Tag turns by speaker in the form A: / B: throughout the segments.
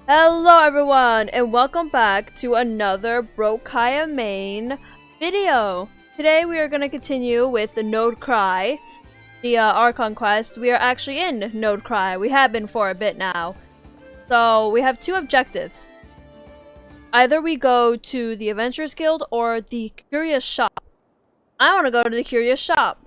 A: Hello everyone, and welcome back to another Kaeya Main video. Today we are going to continue with the Node Krai, the Archon quest. We are actually in Node Krai. We have been for a bit now. So we have two objectives. Either we go to the Adventurers Guild or the Curious Shop. I want to go to the Curious Shop.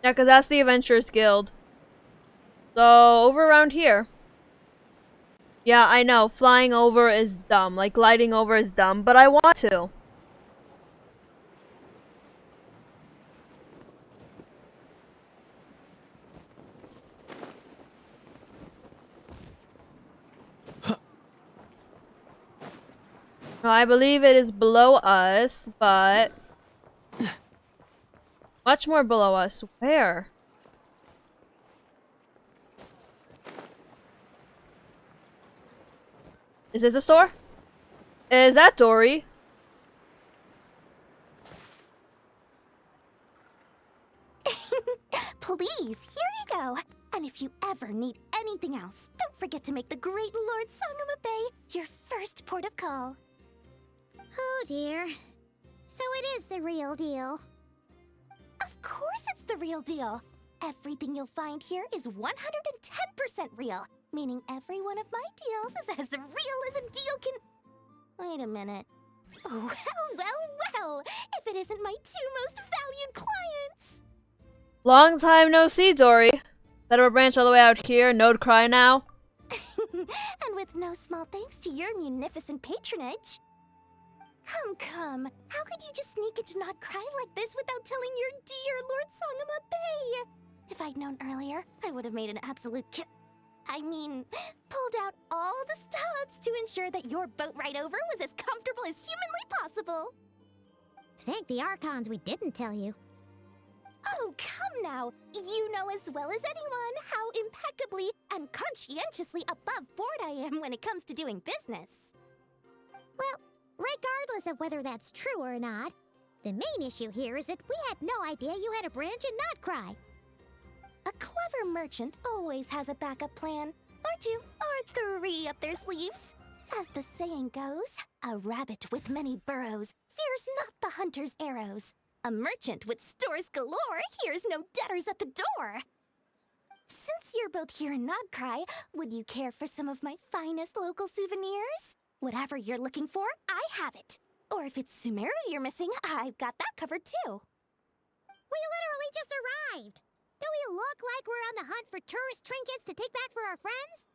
A: Yeah, because that's the Adventurers Guild. So, over around here. Yeah, I know, flying over is dumb. Like, gliding over is dumb, but I want to. No, I believe it is below us, but... much more below us. Where? Is this a store? Is that Dory?
B: Please, here you go. And if you ever need anything else, don't forget to make the great Lord Sangama Bay your first port of call.
C: Oh dear. So it is the real deal.
B: Of course it's the real deal. Everything you'll find here is 110% real, meaning every one of my deals is as real as a deal can... Wait a minute. Well, if it isn't my two most valued clients.
A: Long time no see, Dory. Set up a branch all the way out here, Node Krai now.
B: And with no small thanks to your munificent patronage. Come. How could you just sneak into Not Cry like this without telling your dear Lord Sangama Bay? If I'd known earlier, I would have made an absolute pulled out all the stops to ensure that your boat ride over was as comfortable as humanly possible.
C: Thank the Archons we didn't tell you.
B: Oh, come now. You know as well as anyone how impeccably and conscientiously above board I am when it comes to doing business.
C: Well, regardless of whether that's true or not, the main issue here is that we had no idea you had a branch in Not Cry.
B: A clever merchant always has a backup plan, or two, or three up their sleeves. As the saying goes, a rabbit with many burrows fears not the hunter's arrows. A merchant with stores galore hears no debtors at the door. Since you're both here in Not Cry, would you care for some of my finest local souvenirs? Whatever you're looking for, I have it. Or if it's Sumeru you're missing, I've got that covered too.
C: We literally just arrived. Do we look like we're on the hunt for tourist trinkets to take back for our friends?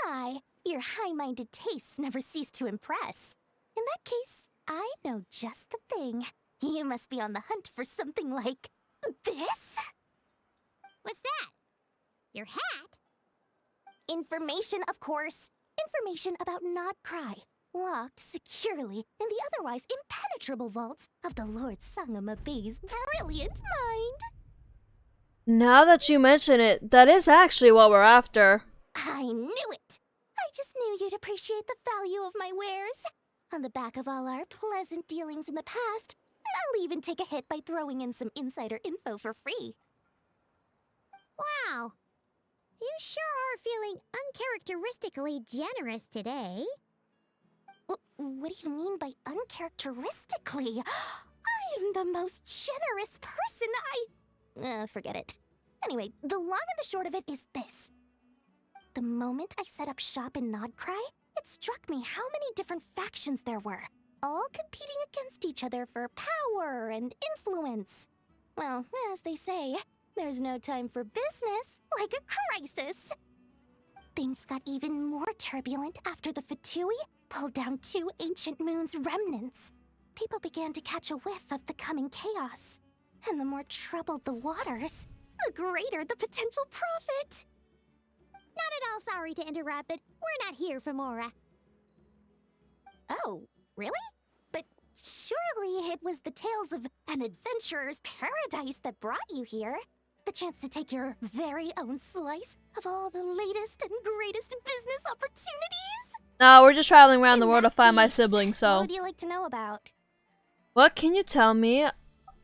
B: My, your high-minded tastes never cease to impress. In that case, I know just the thing. You must be on the hunt for something like this?
C: What's that? Your hat?
B: Information, of course. Information about Not Cry, locked securely in the otherwise impenetrable vaults of the Lord Sangama Bay's brilliant mind.
A: Now that you mention it, that is actually what we're after.
B: I knew it! I just knew you'd appreciate the value of my wares. On the back of all our pleasant dealings in the past, I'll even take a hit by throwing in some insider info for free.
C: Wow. You sure are feeling uncharacteristically generous today.
B: What do you mean by uncharacteristically? I am the most generous person. Forget it. Anyway, the long and the short of it is this. The moment I set up shop in Not Cry, it struck me how many different factions there were, all competing against each other for power and influence. Well, as they say, there's no time for business like a crisis. Things got even more turbulent after the Fatui pulled down two ancient moon's remnants. People began to catch a whiff of the coming chaos. And the more troubled the waters, the greater the potential profit.
C: Not at all sorry to interrupt, but we're not here for Mora.
B: Oh, really? But surely it was the tales of an adventurer's paradise that brought you here. The chance to take your very own slice of all the latest and greatest business opportunities?
A: No, we're just traveling around
B: In
A: the world to
B: that
A: find my
B: case,
A: siblings,
B: What
A: so.
B: would you like to know about?
A: What can you tell me?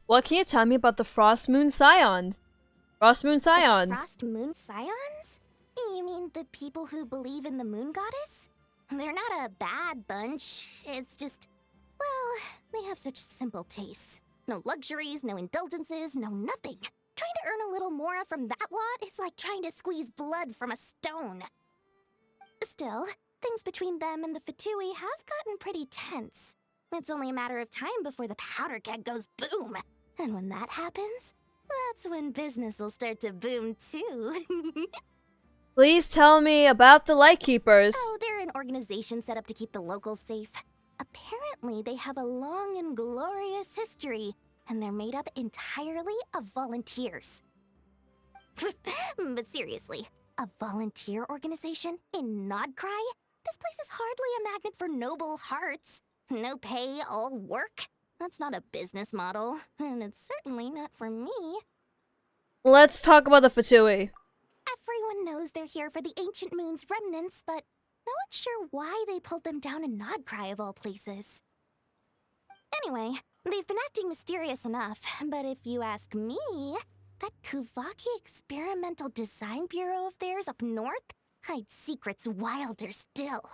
A: What can you tell me about the Frostmoon Scions? Frostmoon Scions.
B: The Frostmoon Scions? You mean the people who believe in the moon goddess? They're not a bad bunch. It's just, well, they have such simple tastes. No luxuries, no indulgences, no nothing. Trying to earn a little more from that lot is like trying to squeeze blood from a stone. Still, things between them and the Fatui have gotten pretty tense. It's only a matter of time before the powder keg goes boom. And when that happens, that's when business will start to boom too.
A: Please tell me about the Lightkeepers.
B: Oh, they're an organization set up to keep the locals safe. Apparently, they have a long and glorious history, and they're made up entirely of volunteers. But seriously, a volunteer organization in Nodcry? This place is hardly a magnet for noble hearts. No pay, all work. That's not a business model, and it's certainly not for me.
A: Let's talk about the Fatui.
B: Everyone knows they're here for the Ancient Moon's remnants, but no one's sure why they pulled them down in Nodcry of all places. Anyway, they've been acting mysterious enough, but if you ask me, that Kuvaki Experimental Design Bureau of theirs up north hides secrets wilder still.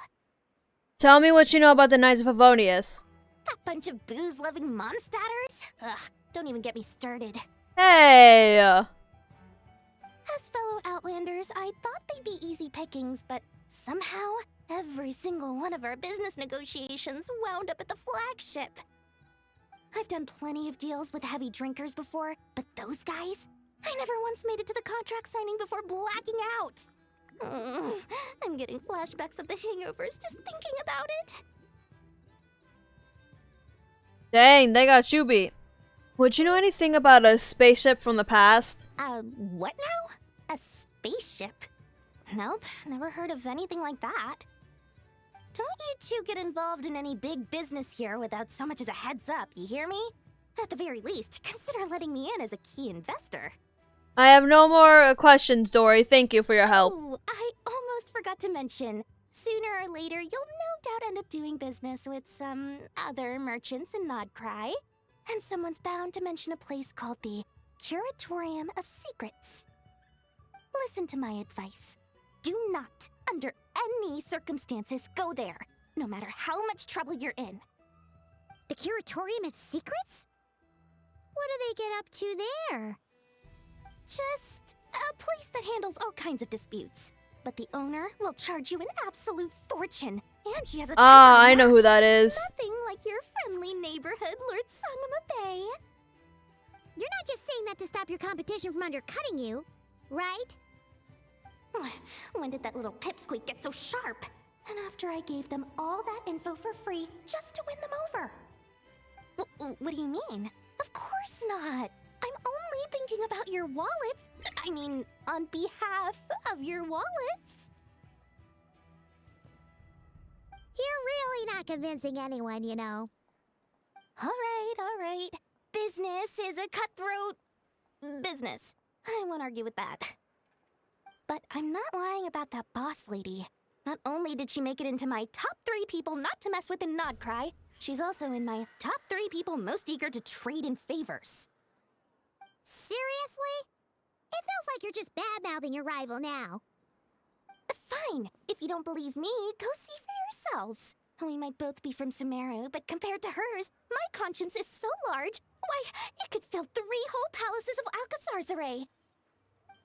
A: Tell me what you know about the Knights of Favonius.
B: That bunch of booze-loving monstators? Ugh, don't even get me started.
A: Hey!
B: As fellow Outlanders, I thought they'd be easy pickings, but somehow, every single one of our business negotiations wound up at the flagship. I've done plenty of deals with heavy drinkers before, but those guys? I never once made it to the contract signing before blacking out. I'm getting flashbacks of the hangovers just thinking about it.
A: Dang, they got you beat. Would you know anything about a spaceship from the past?
B: What now? A spaceship? Nope, never heard of anything like that. Don't you two get involved in any big business here without so much as a heads up, you hear me? At the very least, consider letting me in as a key investor.
A: I have no more questions, Dory. Thank you for your help.
B: Oh, I almost forgot to mention. Sooner or later, you'll no doubt end up doing business with some other merchants in Nodcry. And someone's bound to mention a place called the Curatorium of Secrets. Listen to my advice. Do not, under any circumstances, go there, no matter how much trouble you're in.
C: The Curatorium of Secrets? What do they get up to there?
B: Just a place that handles all kinds of disputes. But the owner will charge you an absolute fortune, and she has a
A: Ah, I know who that is.
B: Nothing like your friendly neighborhood, Lord Sangama Bay.
C: You're not just saying that to stop your competition from undercutting you, right?
B: When did that little pipsqueak get so sharp? And after I gave them all that info for free just to win them over. What do you mean? Of course not. I'm only thinking about your wallets. I mean, on behalf of your wallets.
C: You're really not convincing anyone, you know.
B: All right. Business is a cutthroat business. I won't argue with that. But I'm not lying about that boss lady. Not only did she make it into my top 3 people not to mess with in Nodcry, she's also in my top 3 people most eager to trade in favors.
C: Seriously? It feels like you're just bad-mouthing your rival now.
B: Fine. If you don't believe me, go see for yourselves. We might both be from Sumeru, but compared to hers, my conscience is so large, why, you could fill 3 whole palaces of Alcazar's array.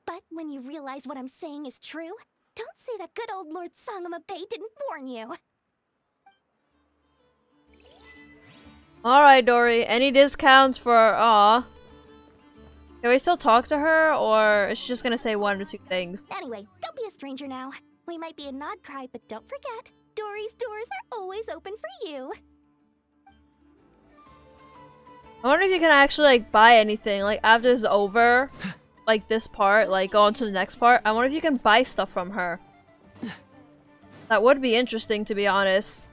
B: But when you realize what I'm saying is true, don't say that good old Lord Sangama Bay didn't warn you.
A: Alright, Dory. Any discounts for... Aw. Can we still talk to her, or is she just gonna say 1 or 2 things?
B: Anyway, don't be a stranger now. We might be a Nodcry, but don't forget, Dory's doors are always open for you.
A: I wonder if you can actually, like, buy anything. Like, after this is over, like, this part, like, go on to the next part. I wonder if you can buy stuff from her. That would be interesting, to be honest.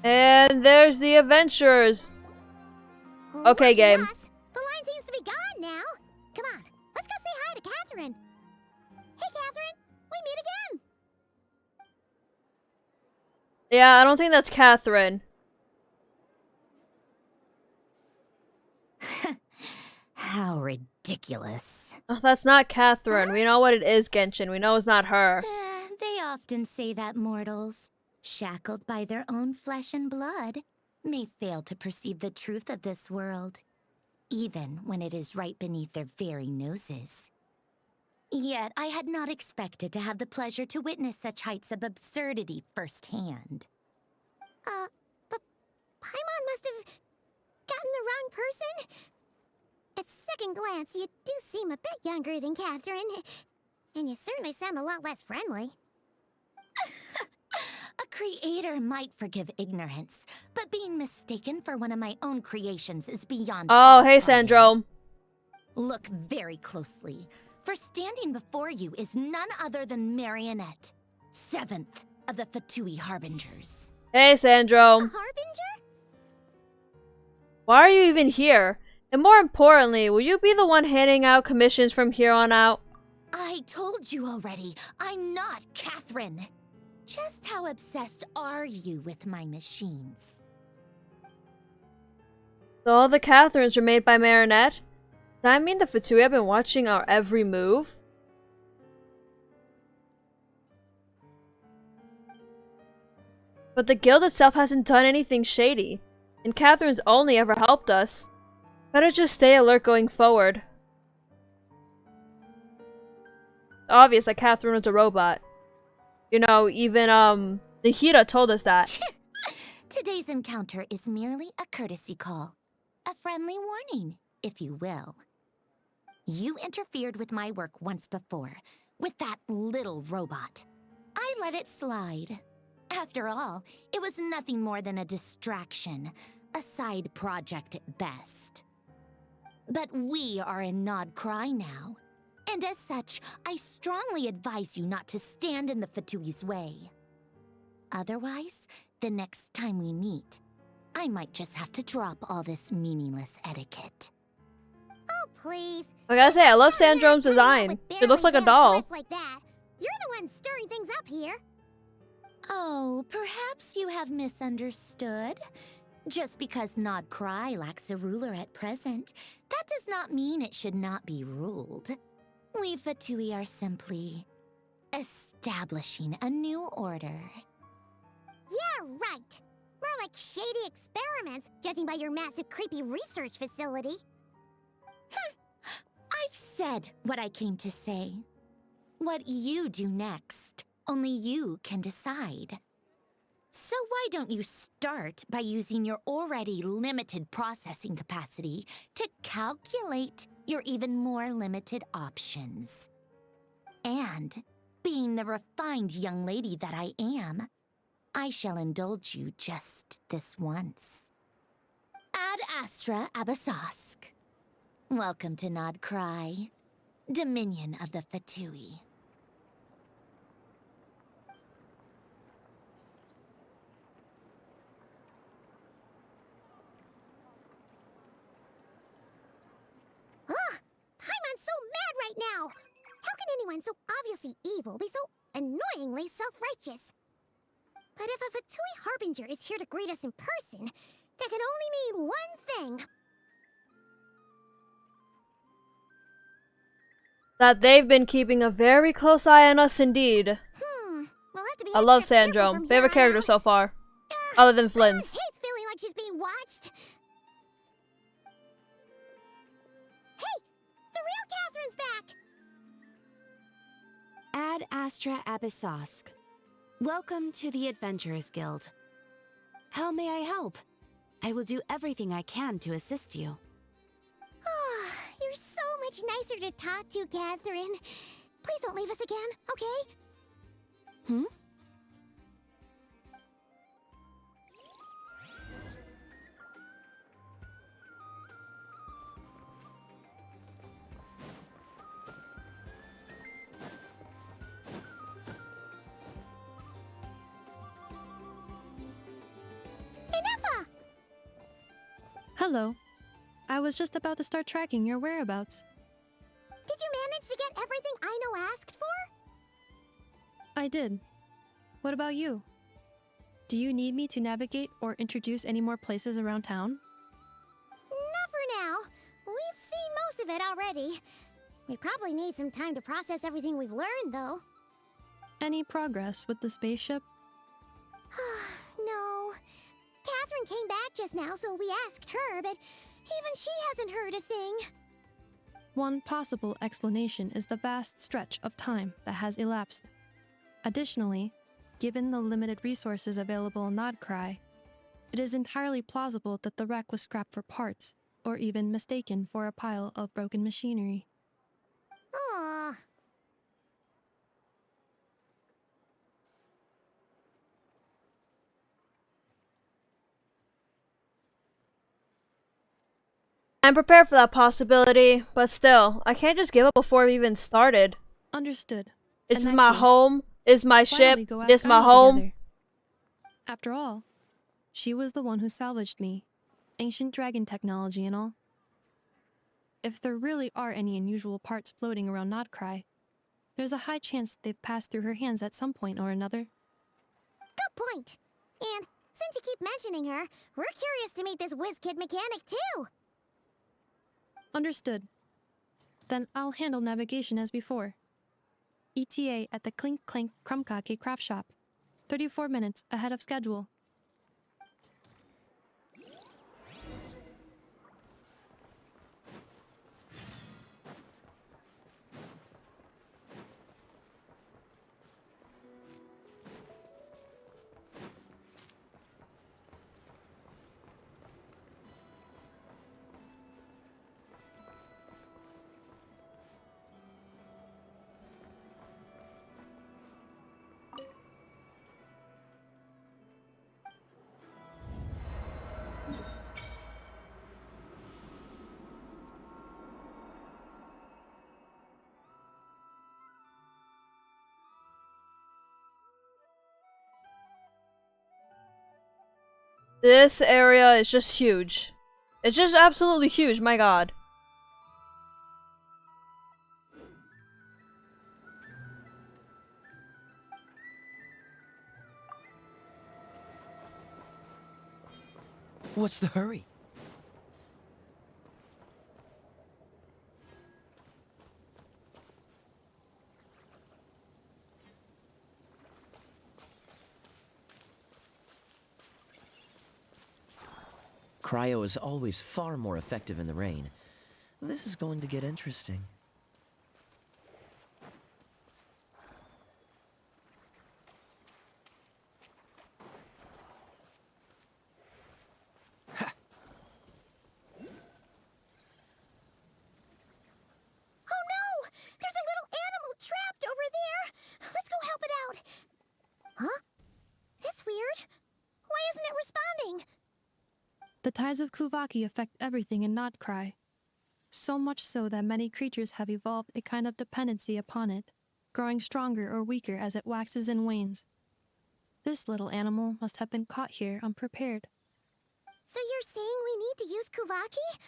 A: And there's the adventurers. Okay,
C: Lucky
A: game.
C: us. The line seems to be gone now. Come on, let's go say hi to Catherine. Hey, Catherine, we meet again.
A: Yeah, I don't think that's Catherine.
B: How ridiculous.
A: Oh, that's not Catherine. We know what it is, Genshin. We know it's not her.
B: They often say that mortals, shackled by their own flesh and blood, may fail to perceive the truth of this world, even when it is right beneath their very noses. Yet I had not expected to have the pleasure to witness such heights of absurdity firsthand.
C: But Paimon must have gotten the wrong person. At second glance, you do seem a bit younger than Catherine. And you certainly sound a lot less friendly.
B: A creator might forgive ignorance, but being mistaken for one of my own creations is beyond
A: Oh,
B: all
A: hey,
B: pardon.
A: Sandro.
B: Look very closely, for standing before you is none other than Marionette, 7th of the Fatui Harbingers.
A: Hey, Sandro.
C: A harbinger?
A: Why are you even here? And more importantly, will you be the one handing out commissions from here on out?
B: I told you already, I'm not Catherine. Just how obsessed are you with my machines?
A: So all the Catherines were made by Marinette? Does that mean the Fatui have been watching our every move? But the guild itself hasn't done anything shady, and Catherine's only ever helped us. Better just stay alert going forward. Obvious that Catherine was a robot. You know, even, Nihira told us that.
B: Today's encounter is merely a courtesy call. A friendly warning, if you will. You interfered with my work once before, with that little robot. I let it slide. After all, it was nothing more than a distraction, a side project at best. But we are in Nod Krai now, and as such, I strongly advise you not to stand in the Fatui's way. Otherwise, the next time we meet, I might just have to drop all this meaningless etiquette.
C: Oh, please.
A: I gotta say, I love
C: Sorry, Matt,
A: Sandrome's
C: coming out
A: design.
C: with
A: She looks like a
C: barely
A: doll.
C: threats like that. You're the one stirring things up here.
B: Oh, perhaps you have misunderstood. Just because Nod Krai lacks a ruler at present, that does not mean it should not be ruled. We Fatui are simply establishing a new order.
C: Yeah, right. More like shady experiments, judging by your massive creepy research facility.
B: I've said what I came to say. What you do next, only you can decide. So why don't you start by using your already limited processing capacity to calculate your even more limited options? And, being the refined young lady that I am, I shall indulge you just this once. Ad Astra Abasask. Welcome to Nod Krai, Dominion of the Fatui.
C: Paimon's so mad right now! How can anyone so obviously evil be so annoyingly self-righteous? But if a Fatui Harbinger is here to greet us in person, that can only mean one thing.
A: That they've been keeping a very close eye on us indeed.
C: We'll have to be
A: I love
C: extra careful
A: Sandrome.
C: from
A: Favorite
C: here on
A: character
C: out.
A: so far. Other than
C: Paimon
A: Flynn's.
C: hates feeling like she's being watched. Hey! The real Catherine's back!
D: Ad Astra Abyssosque. Welcome to the Adventurers Guild. How may I help? I will do everything I can to assist you.
C: Oh, you're so much nicer to talk to, Catherine. Please don't leave us again, okay?
D: Hmm?
C: Ineffa!
E: Hello. I was just about to start tracking your whereabouts.
C: Did you manage to get everything Aino asked for?
E: I did. What about you? Do you need me to navigate or introduce any more places around town?
C: Not for now. We've seen most of it already. We probably need some time to process everything we've learned, though.
E: Any progress with the spaceship?
C: No. Catherine came back just now, so we asked her, but even she hasn't heard a thing.
E: One possible explanation is the vast stretch of time that has elapsed. Additionally, given the limited resources available in Krai, it is entirely plausible that the wreck was scrapped for parts, or even mistaken for a pile of broken machinery.
C: Aww.
A: I'm prepared for that possibility, but still, I can't just give up before we even started.
E: Understood.
A: This
E: In
A: is
E: that
A: my
E: case,
A: home. This is my
E: why don't
A: ship.
E: we go ask
A: This is my
E: Aino
A: home.
E: together? After all, she was the one who salvaged me. Ancient dragon technology and all. If there really are any unusual parts floating around Krai, there's a high chance they've passed through her hands at some point or another.
C: Good point. And since you keep mentioning her, we're curious to meet this whiz-kid mechanic, too.
E: Understood. Then I'll handle navigation as before. ETA at the Clink Clank Krumkake craft shop. 34 minutes ahead of schedule.
A: This area is just huge. It's just absolutely huge, my god.
F: What's the hurry? Cryo is always far more effective in the rain. This is going to get interesting.
E: The tides of Kuvaki affect everything in Krai, so much so that many creatures have evolved a kind of dependency upon it, growing stronger or weaker as it waxes and wanes. This little animal must have been caught here unprepared.
C: So you're saying we need to use Kuvaki?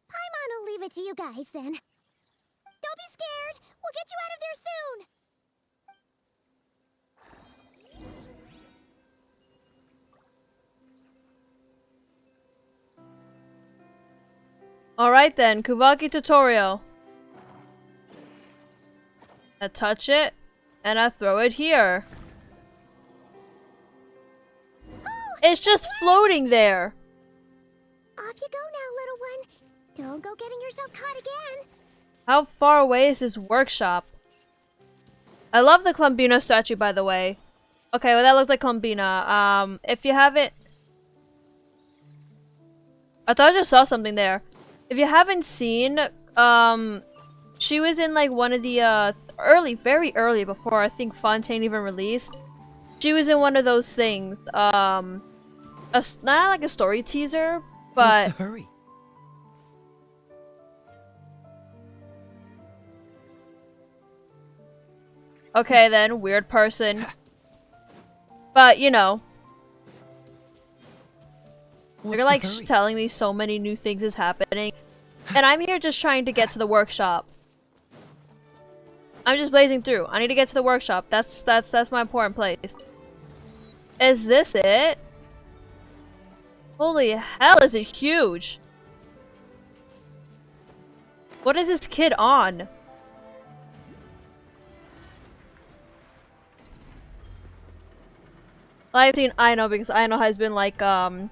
C: Paimon'll leave it to you guys, then. Don't be scared! We'll get you out of there soon!
A: Alright then, Kuvaki tutorial. I touch it, and I throw it here. It's just floating there.
C: Off you go now, little one. Don't go getting yourself caught again.
A: How far away is this workshop? I love the Clumbina statue, by the way. Okay, well that looks like Clumbina. If you haven't... I thought I just saw something there. If you haven't seen, she was in like one of the, very early before I think Fontaine even released. She was in one of those things, not like a story teaser, but...
F: What's the hurry?
A: Okay then, weird person. But, you know. They're like telling me so many new things is happening. And I'm here just trying to get to the workshop. I'm just blazing through. I need to get to the workshop. That's my important place. Is this it? Holy hell, is it huge? What is this kid on? I've seen Aino because Aino has been like, the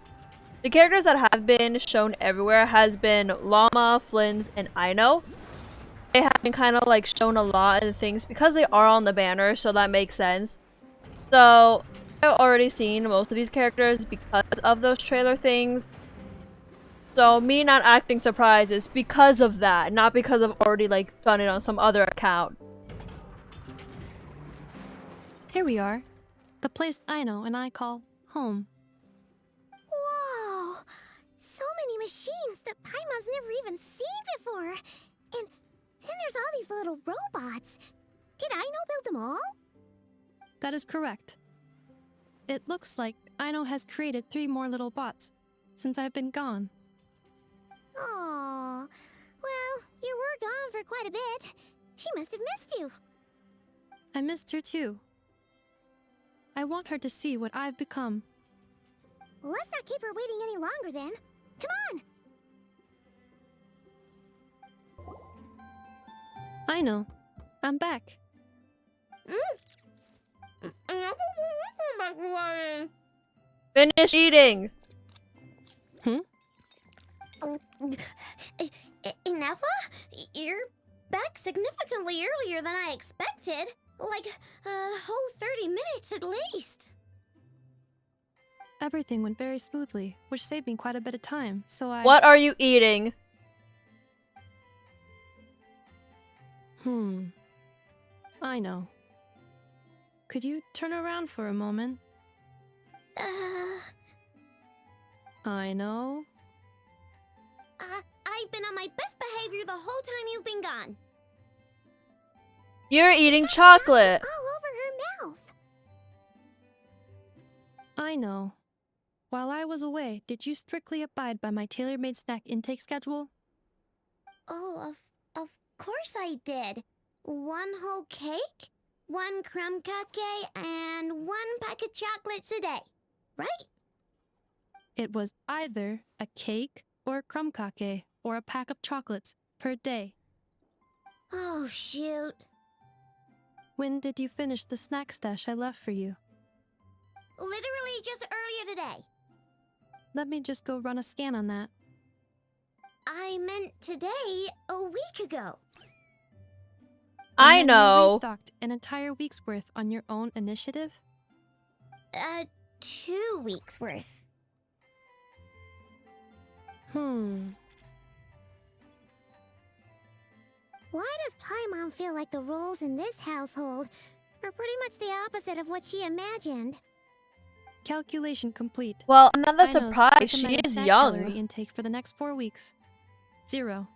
A: characters that have been shown everywhere has been Lauma, Flins, and Aino. They have been kind of like shown a lot in things because they are on the banner, so that makes sense. So, I've already seen most of these characters because of those trailer things. So, me not acting surprised is because of that, not because I've already like done it on some other account.
E: Here we are. The place Aino and I call home.
C: Whoa! So many machines that Paimon's never even seen before. And then there's all these little robots. Did Aino build them all?
E: That is correct. It looks like Aino has created 3 more little bots since I've been gone.
C: Aww. Well, you were gone for quite a bit. She must have missed you.
E: I missed her too. I want her to see what I've become.
C: Well, let's not keep her waiting any longer then. Come on!
E: Aino, I'm back.
A: Finish eating!
B: Ineffa? You're back significantly earlier than I expected. Like a whole 30 minutes at least.
E: Everything went very smoothly, which saved me quite a bit of time, so I—
A: What are you eating?
E: I know. Could you turn around for a moment? I know.
B: I've been on my best behavior the whole time you've been gone.
A: You're eating chocolate!
C: All over her mouth.
E: I know. While I was away, did you strictly abide by my tailor-made snack intake schedule?
B: Oh, of course I did. 1 whole cake, 1 crumb cupcake, and 1 pack of chocolates a day, right?
E: It was either a cake or a crumb cake or a pack of chocolates per day.
B: Oh, shoot.
E: When did you finish the snack stash I left for you?
B: Literally just earlier today.
E: Let me just go run a scan on that.
B: I meant today, a week ago.
A: I
E: And then you
A: know.
E: restocked an entire week's worth on your own initiative?
B: 2 weeks worth.
C: Why does Paimon feel like the roles in this household are pretty much the opposite of what she imagined?
E: Calculation complete.
A: Well, I'm not that
E: Aino's
A: surprised. She
E: recommended
A: is
E: snack
A: young.
E: calorie intake for the next 4 weeks. 0.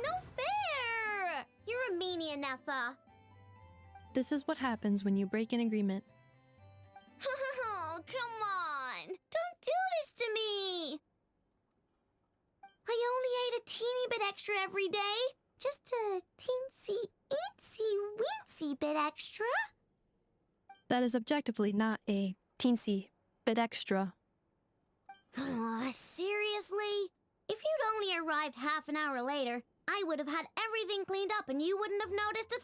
B: No fair! You're a meanie, Ineffa.
E: This is what happens when you break an agreement.
B: Oh, come on! Don't do this to me! I only ate a teeny bit extra every day. Just a teensy-eensy-weensy bit extra.
E: That is objectively not a teensy bit extra.
B: Seriously? If you'd only arrived half an hour later, I would have had everything cleaned up and you wouldn't have noticed a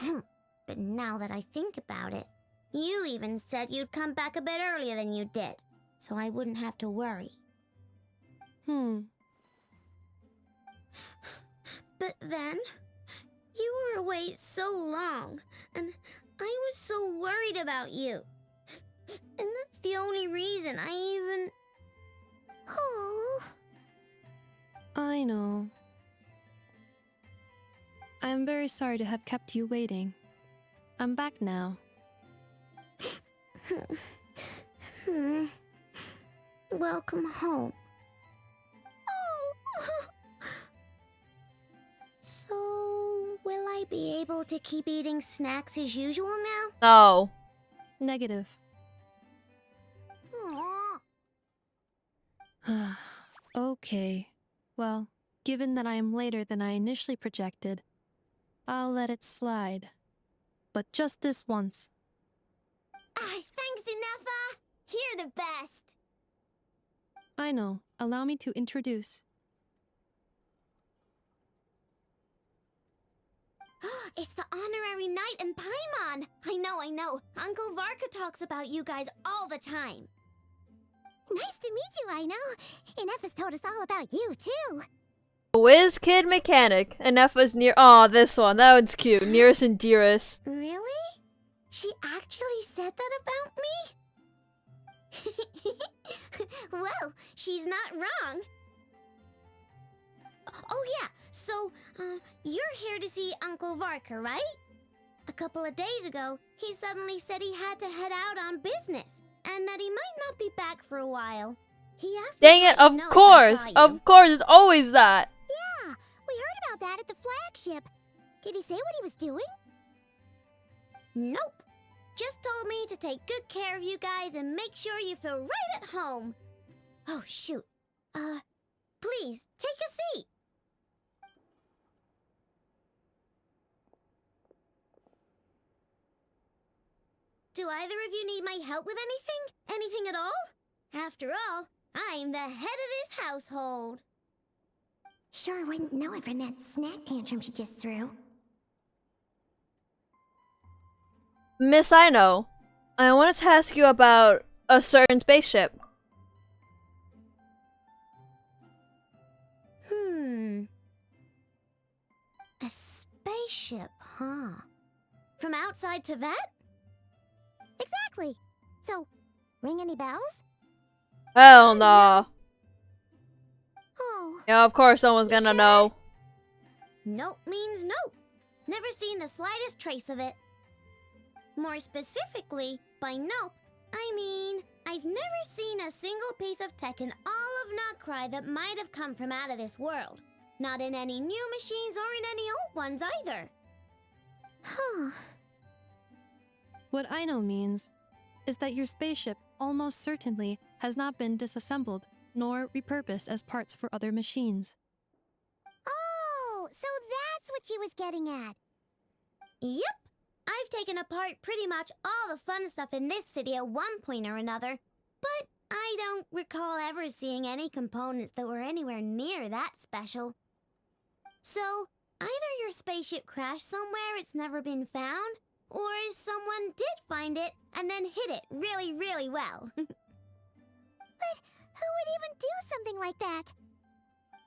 B: thing. But now that I think about it, you even said you'd come back a bit earlier than you did, so I wouldn't have to worry. But then, you were away so long, and I was so worried about you. And that's the only reason I even... Oh...
E: I know. I am very sorry to have kept you waiting. I'm back now.
B: Welcome home. So, will I be able to keep eating snacks as usual now?
A: No.
E: Negative.
B: Aw.
E: Okay. Well, given that I am later than I initially projected, I'll let it slide. But just this once.
B: Thanks, Ineffa! You're the best!
E: Aino, allow me to introduce.
B: It's the honorary knight and Paimon! I know. Uncle Varka talks about you guys all the time.
C: Nice to meet you, Aino. Ineffa's told us all about you, too.
A: Whiz Kid Mechanic. Ineffa's near. Aw, this one. That one's cute. Nearest and dearest.
B: Really? She actually said that about me? Well, she's not wrong. Oh yeah, so, you're here to see Uncle Varka, right? A couple of days ago, he suddenly said he had to head out on business, and that he might not be back for a while. He asked me
A: Dang
B: to
A: it,
B: let
A: of
B: you know if I
A: course!
B: saw you.
A: Of course, it's always that!
C: Yeah, we heard about that at the flagship. Did he say what he was doing?
B: Nope. Just told me to take good care of you guys and make sure you feel right at home. Oh, shoot. Please, take a seat. Do either of you need my help with anything? Anything at all? After all, I'm the head of this household.
C: Sure wouldn't know it from that snack tantrum she just threw.
A: Miss Aino, I wanted to ask you about a certain spaceship.
B: A spaceship, huh? From outside to that?
C: Exactly. So, ring any bells?
A: Hell nah.
C: Oh,
A: Yeah, of course someone's gonna know.
B: Nope means nope. Never seen the slightest trace of it. More specifically, by nope, I mean, I've never seen a single piece of tech in all of Notcry that might have come from out of this world. Not in any new machines or in any old ones either.
C: huh.
E: What Aino means is that your spaceship almost certainly has not been disassembled nor repurposed as parts for other machines.
C: Oh, so that's what she was getting at.
B: Yep. I've taken apart pretty much all the fun stuff in this city at one point or another, but I don't recall ever seeing any components that were anywhere near that special. So, either your spaceship crashed somewhere it's never been found, or someone did find it and then hid it really, really well.
C: But who would even do something like that?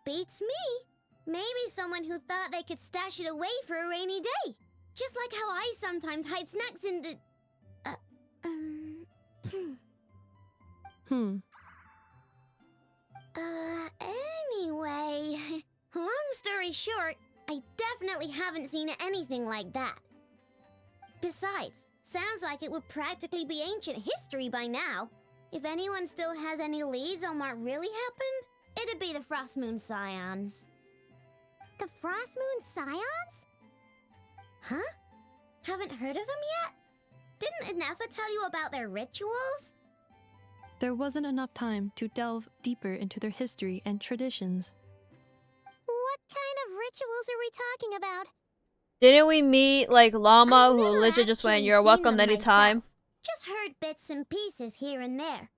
B: Beats me. Maybe someone who thought they could stash it away for a rainy day. Just like how I sometimes hide snacks in the... Anyway... Long story short, I definitely haven't seen anything like that. Besides, sounds like it would practically be ancient history by now. If anyone still has any leads on what really happened, it'd be the Frostmoon Scions.
C: The Frostmoon Scions?
B: Huh? Haven't heard of them yet? Didn't Ineffa tell you about their rituals?
E: There wasn't enough time to delve deeper into their history and traditions.
C: What kind of rituals are we talking about?
A: Didn't we meet, like, Lauma,
B: I've
A: who
B: never
A: legit just went,
B: actually
A: "You're
B: seen
A: welcome
B: them
A: anytime"?
B: myself. Just heard bits and pieces here and there.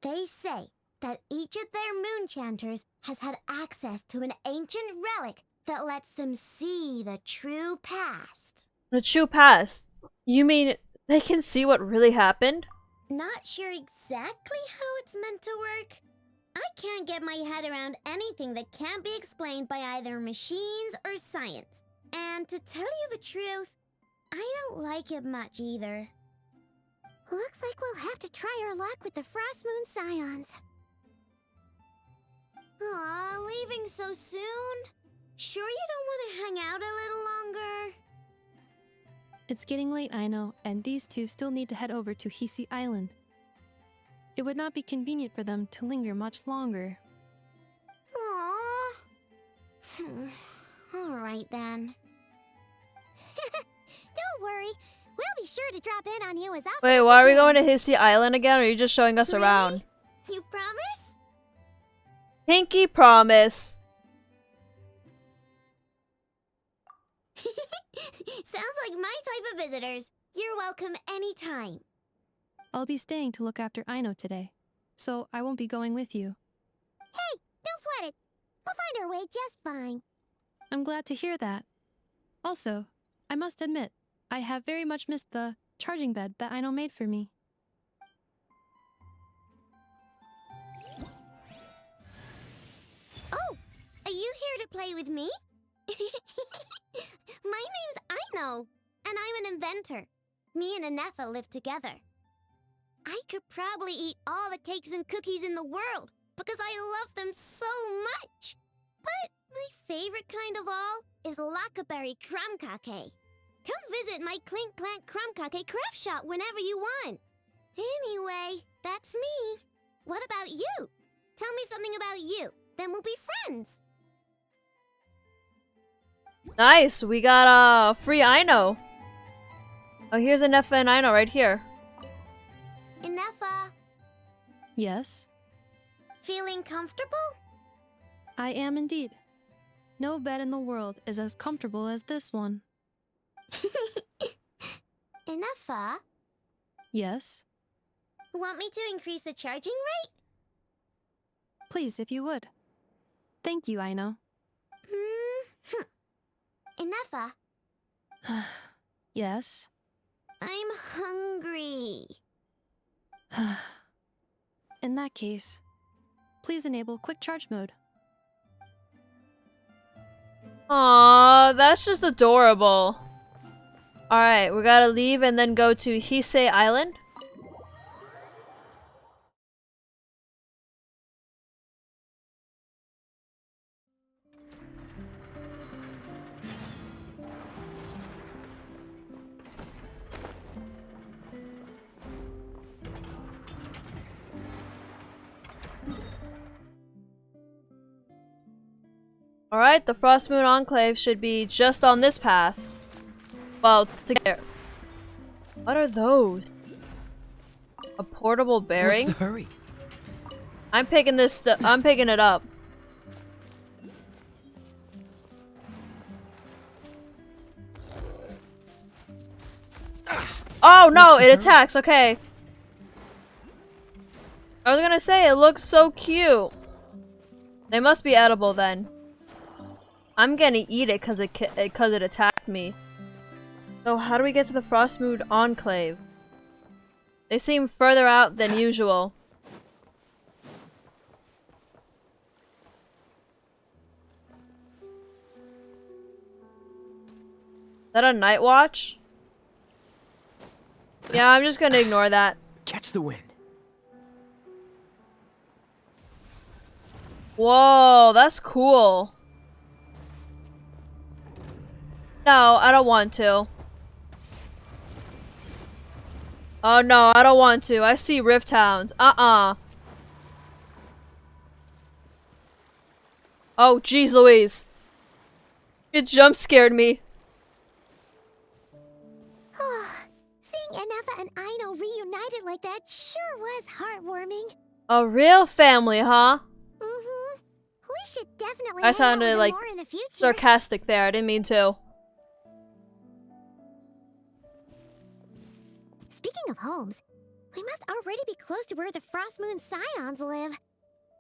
B: They say that each of their moon chanters has had access to an ancient relic that lets them see the true past.
A: The true past? You mean they can see what really happened?
B: Not sure exactly how it's meant to work. I can't get my head around anything that can't be explained by either machines or science. And to tell you the truth, I don't like it much either.
C: Looks like we'll have to try our luck with the Frostmoon Scions.
B: Aw, leaving so soon? Sure you don't want to hang out a little longer?
E: It's getting late, Aino, and these two still need to head over to Hisi Island. It would not be convenient for them to linger much longer.
B: Aww. Alright then.
C: Don't worry, we'll be sure to drop in on you as often
A: Wait,
C: as
A: why are we
C: can.
A: going to Hissy Island again, or are you just showing us
B: Really?
A: around?
B: You promise?
A: Pinky promise.
B: Sounds like my type of visitors. You're welcome anytime.
E: I'll be staying to look after Aino today, so I won't be going with you.
C: Hey, don't sweat it. We'll find our way just fine.
E: I'm glad to hear that. Also, I must admit, I have very much missed the charging bed that Aino made for me.
B: Oh, are you here to play with me? My name's Aino, and I'm an inventor. Me and Ineffa live together. I could probably eat all the cakes and cookies in the world because I love them so much. But my favorite kind of all is Lackaberry Crumb Cake. Come visit my Clink Clank Crumb Cake craft shop whenever you want. Anyway, that's me. What about you? Tell me something about you, then we'll be friends.
A: Nice, we got free Aino. Oh, here's Ineffa and Aino right here.
B: Ineffa,
E: Yes,
B: feeling comfortable?
E: I am indeed. No bed in the world is as comfortable as this one.
B: Ineffa,
E: Yes,
B: want me to increase the charging rate?
E: please if you would. Thank you, Aino.
B: Ineffa,
E: Yes.
B: I'm hungry.
E: In that case, please enable quick charge mode.
A: Aww, that's just adorable. Alright, we gotta leave and then go to Hisei Island. Alright, the Frostmoon Enclave should be just on this path. Well, together. What are those? A portable bearing?
F: What's the hurry?
A: I'm picking this I'm picking it up. Oh no,
F: What's the
A: it
F: hurry?
A: attacks, okay. I was gonna say, it looks so cute. They must be edible then. I'm gonna eat it cause it attacked me. So how do we get to the Frostmoon Enclave? They seem further out than usual. Is that a night watch? Yeah, I'm just gonna ignore that.
F: Catch the wind.
A: Whoa, that's cool. No, I don't want to. Oh no, I don't want to. I see Rift Hounds. Oh, jeez Louise. It jump scared me.
C: Seeing Ineffa and Aino reunited like that sure was heartwarming.
A: A real family, huh?
C: Mm-hmm. We should definitely
A: I
C: hang out
A: sounded
C: with them
A: like
C: more in the future.
A: sarcastic there. I didn't mean to.
C: Speaking of homes, we must already be close to where the Frostmoon Scions live.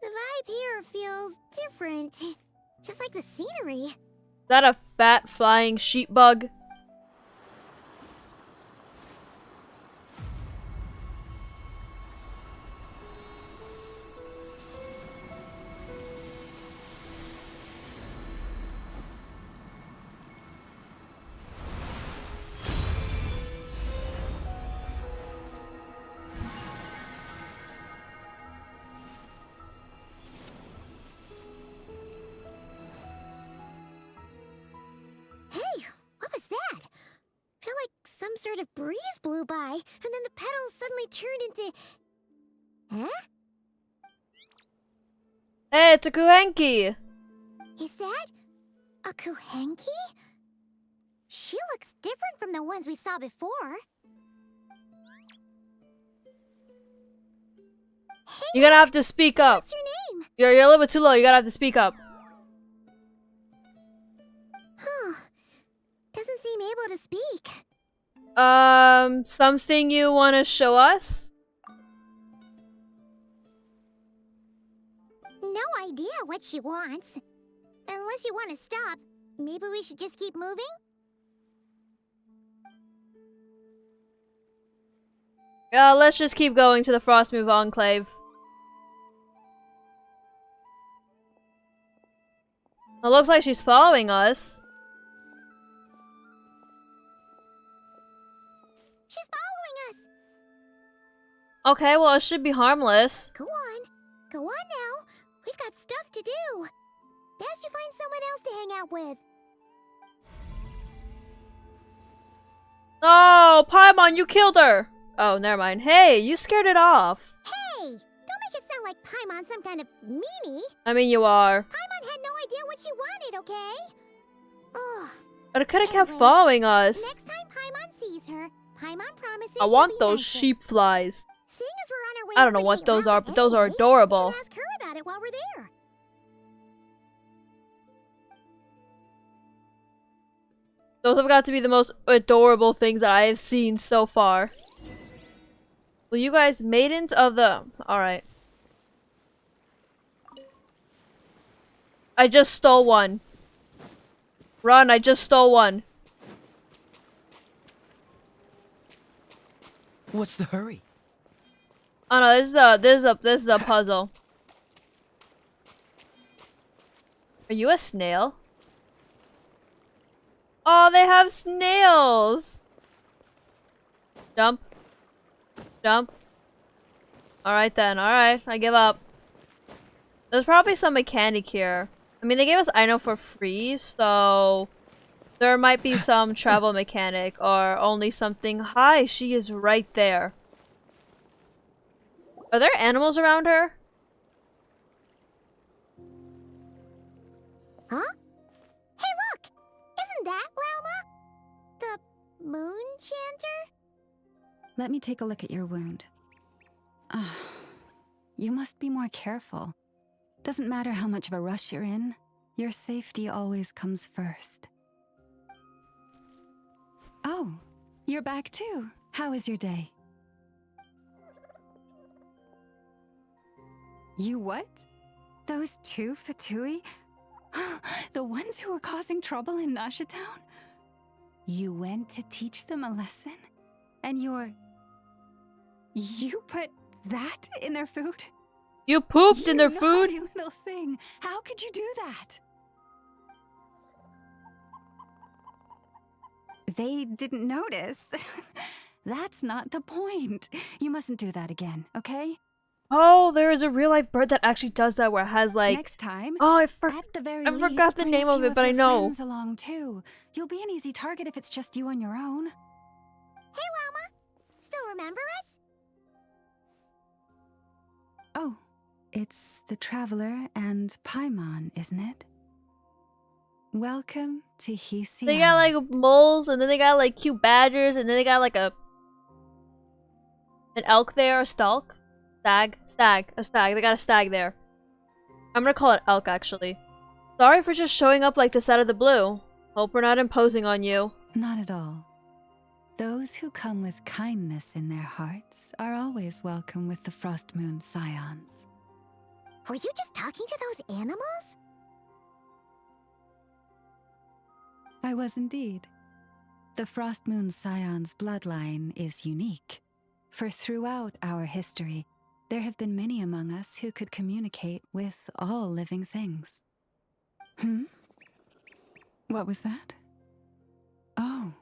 C: The vibe here feels different. Just like the scenery.
A: Is that a fat flying sheep bug?
C: Hey, what was that? Feel like some sort of breeze blew by, and then the petals suddenly turned into... Huh?
A: Hey, it's a kuuhenki!
C: Is that a kuuhenki? She looks different from the ones we saw before. Hey,
A: You're gonna have to speak up.
C: what's your name?
A: You're a little bit too low. You gotta have to speak up.
C: Huh. Doesn't seem able to speak.
A: Something you want to show us?
C: No idea what she wants. Unless you want to stop, maybe we should just keep moving?
A: Let's just keep going to the Frostmoon Enclave. It looks like she's following us.
C: She's following us!
A: Okay, well, it should be harmless.
C: Go on. Go on now. We've got stuff to do. Best you find someone else to hang out with.
A: Oh, Paimon, you killed her! Oh, never mind. Hey, you scared it off.
C: Hey! Don't make it sound like Paimon's some kind of meanie.
A: I mean, you are.
C: Paimon had no idea what she wanted, okay? Ugh.
A: But it could have kept
C: Anyway,
A: following us.
C: Next time Paimon sees her, Paimon promises
A: I
C: she'll
A: want
C: be
A: those
C: nicer.
A: sheep flies.
C: Seeing as we're on our way
A: I don't know
C: over to
A: what
C: meet
A: those are,
C: Lauma
A: but those are
C: anyway,
A: adorable.
C: we can ask her about it while we're there.
A: Those have got to be the most adorable things that I have seen so far. Well, you guys, maidens of the... Alright. I just stole one. Run, I just stole one.
F: What's the hurry?
A: Oh no, this is a puzzle. Are you a snail? Oh, they have snails! Jump. Jump. Alright then, alright, I give up. There's probably some mechanic here. I mean, they gave us Aino for free, so... There might be some travel mechanic, or only something. Hi, she is right there. Are there animals around her?
C: Huh? Hey, look! Isn't that Lauma? The moon chanter?
D: Let me take a look at your wound. You must be more careful. Doesn't matter how much of a rush you're in, your safety always comes first. Oh, you're back too. How was your day? You what? Those two Fatui? The ones who were causing trouble in Nasha Town? You went to teach them a lesson? And you put that in their food?
A: You pooped in their food?
D: You naughty little thing. How could you do that? They didn't notice. That's not the point. You mustn't do that again, okay?
A: Oh, there is a real life bird that actually does that where it has like...
D: Next time,
A: Oh,
D: at the very
A: I
D: least,
A: forgot the
D: bring
A: name
D: a
A: of
D: few
A: it, but I
D: your
A: know.
D: friends along too. You'll be an easy target if it's just you on your own.
C: Hey, Lauma! Still remember us?
D: Oh, it's the Traveler and Paimon, isn't it? Welcome to Hisi.
A: They got like moles, and then they got like cute badgers, and then they got like an elk there, a stalk? A stag. They got a stag there. I'm gonna call it elk, actually. Sorry for just showing up like this out of the blue. Hope we're not imposing on you.
D: Not at all. Those who come with kindness in their hearts are always welcome with the Frostmoon Scions.
C: Were you just talking to those animals?
D: I was indeed. The Frostmoon Scions bloodline is unique, for throughout our history, there have been many among us who could communicate with all living things. What was that? Oh,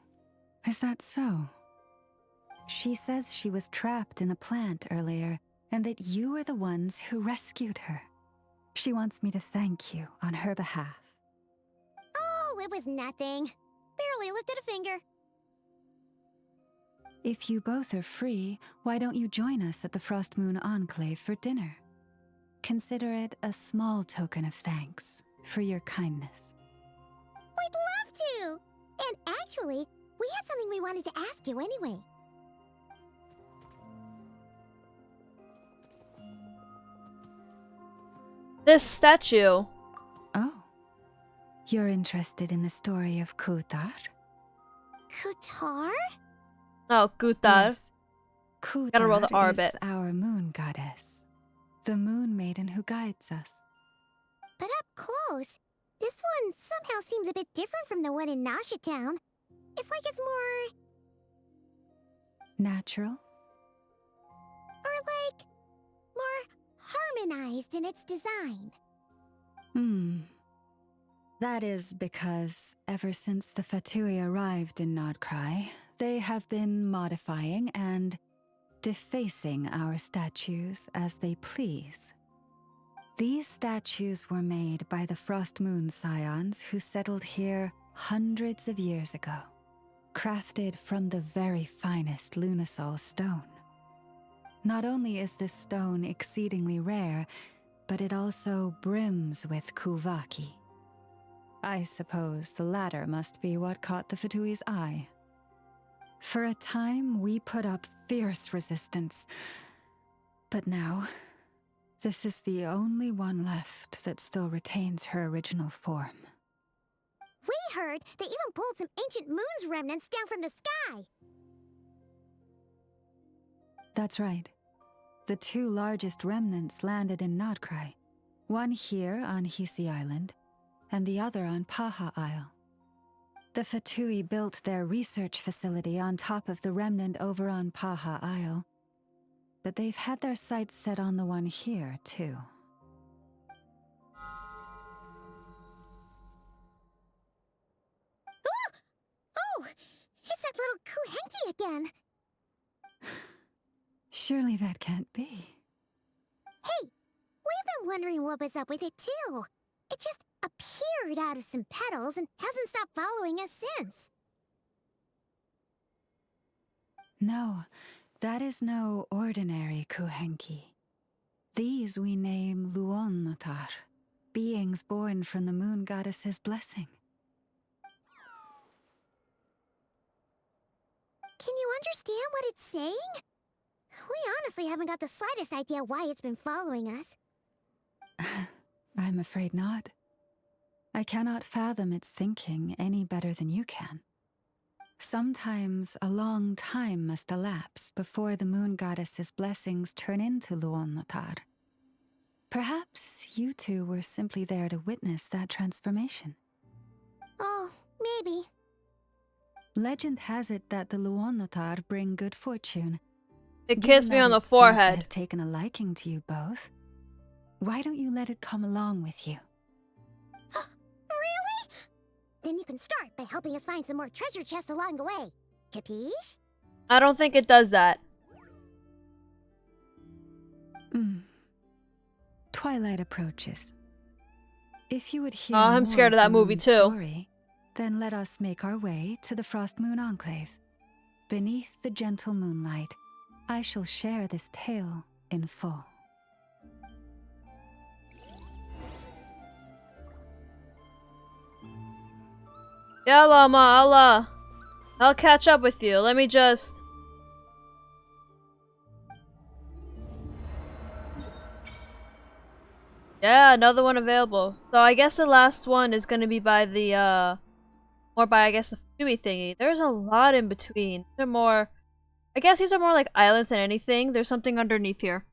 D: is that so? She says she was trapped in a plant earlier, and that you are the ones who rescued her. She wants me to thank you on her behalf.
C: Oh, it was nothing. Barely lifted a finger.
D: If you both are free, why don't you join us at the Frostmoon Enclave for dinner? Consider it a small token of thanks for your kindness.
C: We'd love to! And actually, we had something we wanted to ask you anyway.
A: This statue.
D: Oh. You're interested in the story of Kutar?
C: Kutar?
A: Oh, Kutar.
D: Yes. Kutar
A: Gotta roll the R a
D: is
A: bit.
D: our moon goddess. The moon maiden who guides us.
C: But up close, this one somehow seems a bit different from the one in Nasha Town. It's like it's more...
D: Natural?
C: or like... more harmonized in its design.
D: That is because ever since the Fatui arrived in Nodkrai, they have been modifying and defacing our statues as they please. These statues were made by the Frostmoon Scions who settled here hundreds of years ago, crafted from the very finest Lunasol stone. Not only is this stone exceedingly rare, but it also brims with kuvaki. I suppose the latter must be what caught the Fatui's eye. For a time, we put up fierce resistance, but now, this is the only one left that still retains her original form.
C: We heard they even pulled some ancient moon's remnants down from the sky.
D: That's right. The two largest remnants landed in Nodkrai, one here on Hisi Island, and the other on Paha Isle. The Fatui built their research facility on top of the remnant over on Paha Isle, but they've had their sights set on the one here, too.
C: Oh! It's that little kuuhenki again!
D: Surely that can't be.
C: Hey! We've been wondering what was up with it, too. It just appeared out of some petals and hasn't stopped following us since.
D: No, that is no ordinary kuuhenki. These we name Luonnotar, beings born from the moon goddess's blessing.
C: Can you understand what it's saying? We honestly haven't got the slightest idea why it's been following us.
D: I'm afraid not. I cannot fathom its thinking any better than you can. Sometimes a long time must elapse before the moon goddess's blessings turn into Luonnotar. Perhaps you two were simply there to witness that transformation.
C: Oh, maybe.
D: Legend has it that the Luonnotar bring good fortune.
A: It
D: Given
A: kissed me
D: that
A: on the
D: it seems to
A: forehead.
D: have taken a liking to you both, why don't you let it come along with you?
C: Really? Then you can start by helping us find some more treasure chests along the way. Capiche?
A: I don't think it does that.
D: Twilight approaches. If you would hear
A: I'm
D: more
A: scared of that
D: the
A: movie
D: moon's
A: too.
D: Story, then let us make our way to the Frostmoon Enclave. Beneath the gentle moonlight, I shall share this tale in full.
A: Yeah, Lauma, I'll catch up with you. Let me just... Yeah, another one available. So I guess the last one is gonna be by the, more by, I guess, the Fatui thingy. There's a lot in between. They're more... I guess these are more like islands than anything. There's something underneath here.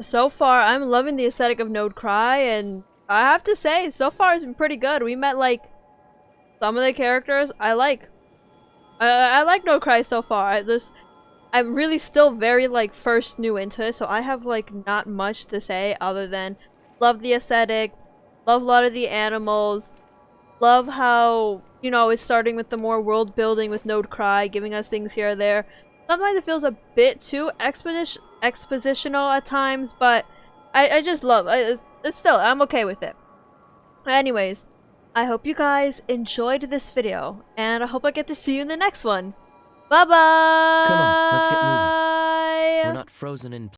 A: So far, I'm loving the aesthetic of Nodkrai, and I have to say, so far it's been pretty good. We met, like, some of the characters I like. I like Nodkrai so far. I'm really still very, like, first new into it, so I have, like, not much to say other than love the aesthetic, love a lot of the animals, love how, you know, it's starting with the more world building with Nodkrai, giving us things here or there. Sometimes it feels a bit too expositional at times, but I just love it. It's still, I'm okay with it. Anyways, I hope you guys enjoyed this video, and I hope I get to see you in the next one. Bye bye!
F: Come on, let's get moving. We're not frozen in